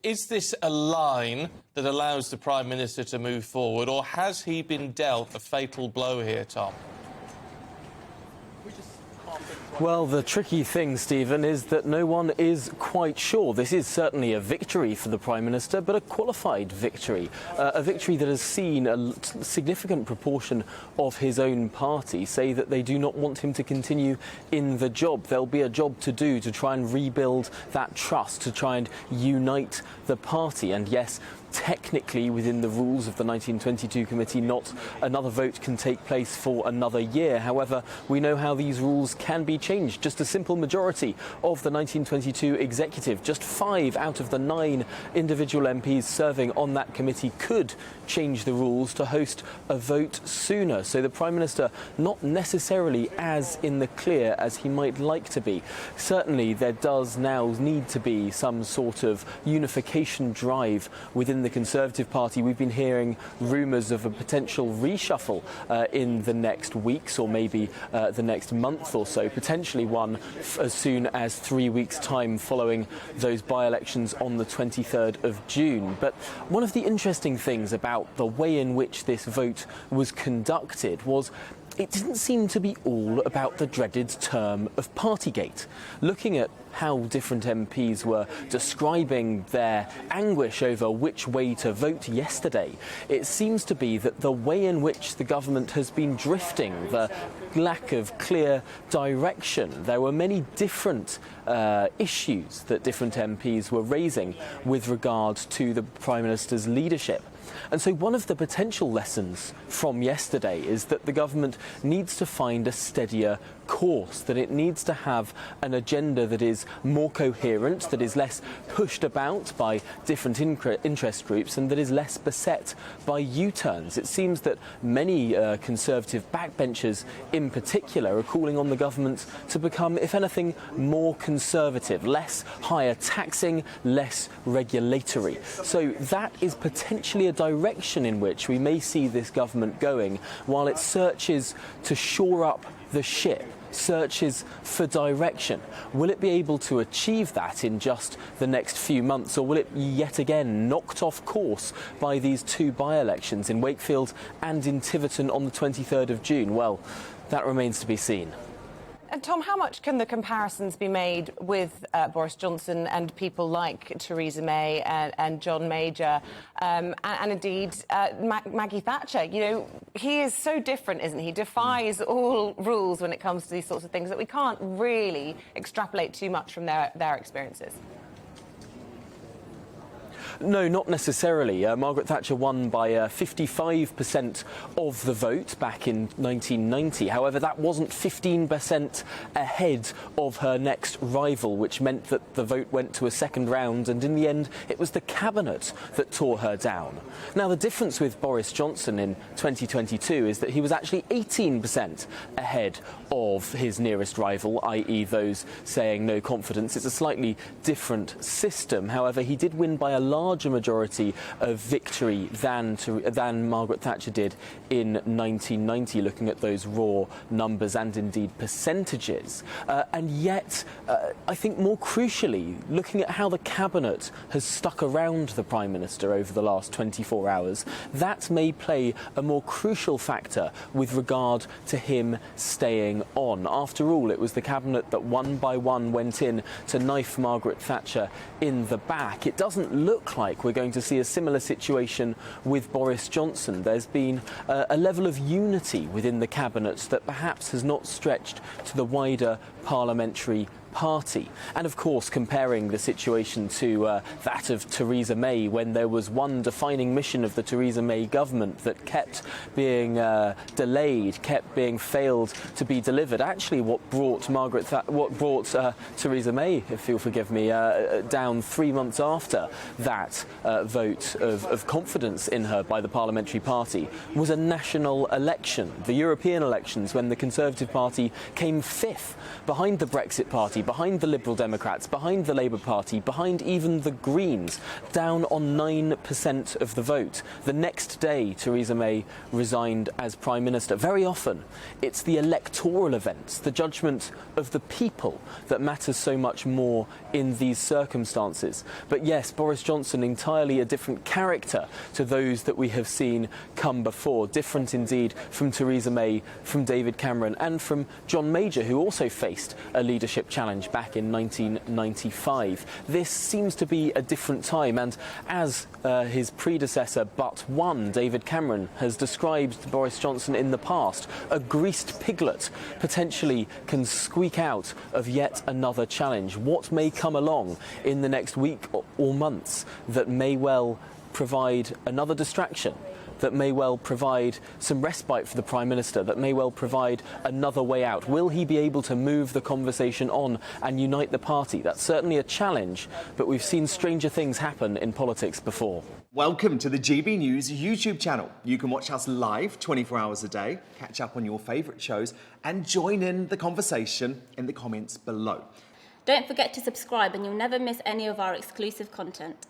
Is this a line that allows the Prime Minister to move forward, or has he been dealt a fatal blow here, Tom? Well, the tricky thing, Stephen, is that no one is quite sure. This is certainly a victory for the Prime Minister, but a qualified victory. A victory that has seen a significant proportion of his own party say that they do not want him to continue in the job. There'll be a job to do to try and rebuild that trust, to try and unite the party. And yes, technically, within the rules of the 1922 committee, not another vote can take place for another year. However, we know how these rules can be changed. Just a simple majority of the 1922 executive, just 5 out of the 9 individual MPs serving on that committee, could change the rules to host a vote sooner. So the Prime Minister not necessarily as in the clear as he might like to be. Certainly there does now need to be some sort of unification drive within the Conservative Party. We've been hearing rumours of a potential reshuffle in the next weeks, or maybe the next month or so, potentially one as soon as 3 weeks' time following those by-elections on the 23rd of June. But one of the interesting things about the way in which this vote was conducted was it didn't seem to be all about the dreaded term of Partygate. Looking at how different MPs were describing their anguish over which way to vote yesterday, it seems to be that the way in which the government has been drifting, the lack of clear direction, there were many different issues that different MPs were raising with regard to the Prime Minister's leadership. And so one of the potential lessons from yesterday is that the government needs to find a steadier course, that it needs to have an agenda that is more coherent, that is less pushed about by different interest groups, and that is less beset by U-turns. It seems that many Conservative backbenchers in particular are calling on the government to become, if anything, more conservative, less higher taxing, less regulatory. So that is potentially a direction in which we may see this government going while it searches to shore up the ship, searches for direction. Will it be able to achieve that in just the next few months, or will it be yet again knocked off course by these 2 by-elections in Wakefield and in Tiverton on the 23rd of June? Well, that remains to be seen. And Tom, how much can the comparisons be made with Boris Johnson and people like Theresa May and John Major and indeed Maggie Thatcher? You know, he is so different, isn't he? Defies all rules when it comes to these sorts of things that we can't really extrapolate too much from their experiences. No, not necessarily. Margaret Thatcher won by 55% of the vote back in 1990. However, that wasn't 15% ahead of her next rival, which meant that the vote went to a second round, and in the end, it was the cabinet that tore her down. Now, the difference with Boris Johnson in 2022 is that he was actually 18% ahead of his nearest rival, i.e. those saying no confidence. It's a slightly different system. However, he did win by a larger majority of victory than Margaret Thatcher did in 1990, looking at those raw numbers and indeed percentages. And yet, I think more crucially, looking at how the cabinet has stuck around the Prime Minister over the last 24 hours, that may play a more crucial factor with regard to him staying on. After all, it was the cabinet that one by one went in to knife Margaret Thatcher in the back. It doesn't look like we're going to see a similar situation with Boris Johnson. There's been a level of unity within the cabinet that perhaps has not stretched to the wider parliamentary party. And of course, comparing the situation to that of Theresa May, when there was one defining mission of the Theresa May government that kept being delayed, kept being failed to be delivered. Actually, what brought Theresa May, if you'll forgive me, down 3 months after that vote of confidence in her by the parliamentary party was a national election, the European elections, when the Conservative Party came 5th behind the Brexit Party, Party, behind the Liberal Democrats, behind the Labour Party, behind even the Greens, down on 9% of the vote. The next day, Theresa May resigned as Prime Minister. Very often, it's the electoral events, the judgment of the people that matters so much more in these circumstances. But yes, Boris Johnson, entirely a different character to those that we have seen come before. Different indeed from Theresa May, from David Cameron and from John Major, who also faced a leadership challenge back in 1995. This seems to be a different time, and as his predecessor but one, David Cameron, has described Boris Johnson in the past, a greased piglet potentially can squeak out of yet another challenge. What may come along in the next week or months that may well provide another distraction, that may well provide some respite for the Prime Minister, that may well provide another way out? Will he be able to move the conversation on and unite the party? That's certainly a challenge, but we've seen stranger things happen in politics before. Welcome to the GB News YouTube channel. You can watch us live 24 hours a day, catch up on your favourite shows and join in the conversation in the comments below. Don't forget to subscribe and you'll never miss any of our exclusive content.